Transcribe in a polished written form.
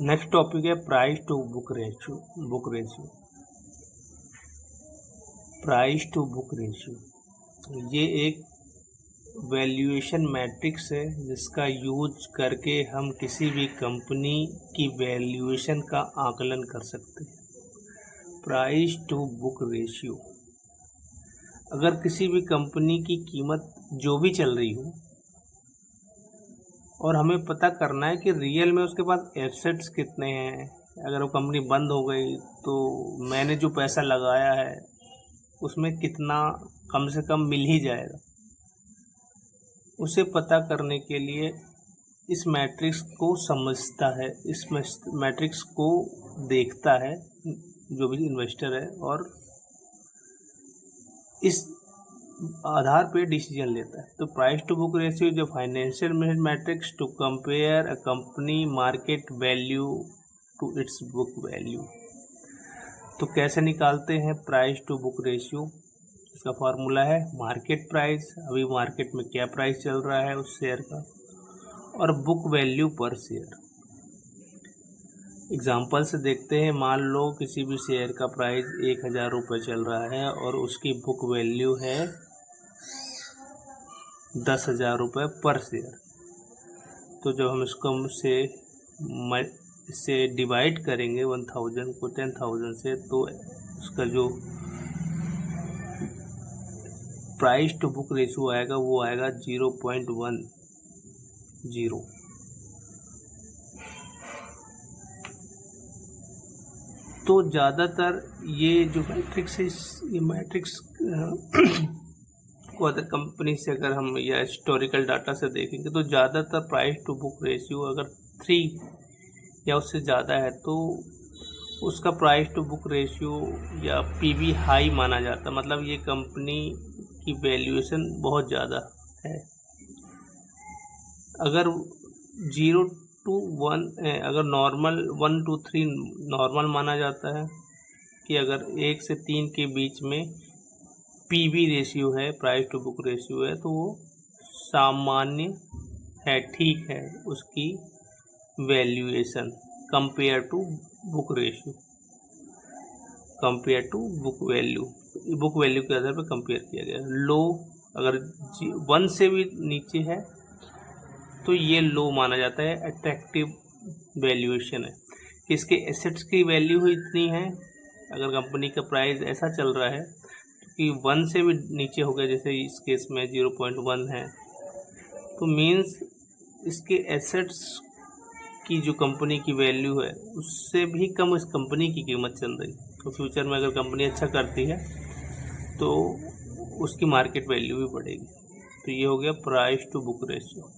Next topic है price to book ratio. Price to book ratio ये एक valuation matrix है जिसका यूज करके हम किसी भी कंपनी की वैल्यूएशन का आकलन कर सकते हैं। प्राइस टू बुक रेशियो, अगर किसी भी कंपनी की कीमत जो भी चल रही हो और हमें पता करना है कि रियल में उसके पास एसेट्स कितने हैं, अगर वो कंपनी बंद हो गई तो मैंने जो पैसा लगाया है उसमें कितना कम से कम मिल ही जाएगा, उसे पता करने के लिए इस मैट्रिक्स को समझता है, इस मैट्रिक्स को देखता है जो भी इन्वेस्टर है और इस आधार पे डिसीजन लेता है। तो प्राइस टू बुक रेशियो जो financial matrix to compare a company market value to its book value. तो कैसे निकालते हैं प्राइस टू बुक रेशियो? इसका फार्मूला है मार्केट प्राइस, अभी मार्केट में क्या प्राइस चल रहा है उस शेयर का, और बुक वैल्यू पर शेयर। एग्जाम्पल से देखते हैं, मान लो किसी भी शेयर का प्राइस 1000 रुपये चल रहा है और उसकी बुक वैल्यू है 10,000 रुपये पर शेयर। तो जब हम इसको इससे डिवाइड करेंगे 1000 को 10,000 से, तो उसका जो प्राइस टू बुक रेशियो आएगा वो आएगा 0.10। तो ज़्यादातर ये जो मैट्रिक्स है, ये मैट्रिक्स को अदर कंपनी से अगर हम या हिस्टोरिकल डाटा से देखेंगे तो ज़्यादातर प्राइस टू बुक रेशियो अगर 3 या उससे ज़्यादा है तो उसका प्राइस टू बुक रेशियो या पीबी हाई माना जाता है, मतलब ये कंपनी की वैल्यूएशन बहुत ज़्यादा है। अगर 0 to 1 अगर नॉर्मल 1 to 3 नॉर्मल माना जाता है कि अगर 1 से 3 के बीच में पीवी रेशियो है, प्राइस टू बुक रेशियो है, तो वो सामान्य है, ठीक है उसकी valuation compare to book ratio, compare to book value के आधार पर कंपेयर किया गया। लो अगर 1 से भी नीचे है तो ये लो माना जाता है, अट्रैक्टिव वैल्यूएशन है, इसके एसेट्स की वैल्यू इतनी है। अगर कंपनी का प्राइस ऐसा चल रहा है कि 1 से भी नीचे हो गया, जैसे इस केस में 0.1 है, तो मीन्स इसके एसेट्स की जो कंपनी की वैल्यू है उससे भी कम इस कंपनी की कीमत चल रही। तो फ्यूचर में अगर कंपनी अच्छा करती है तो उसकी मार्केट वैल्यू भी बढ़ेगी। तो ये हो गया प्राइस टू बुक रेशियो।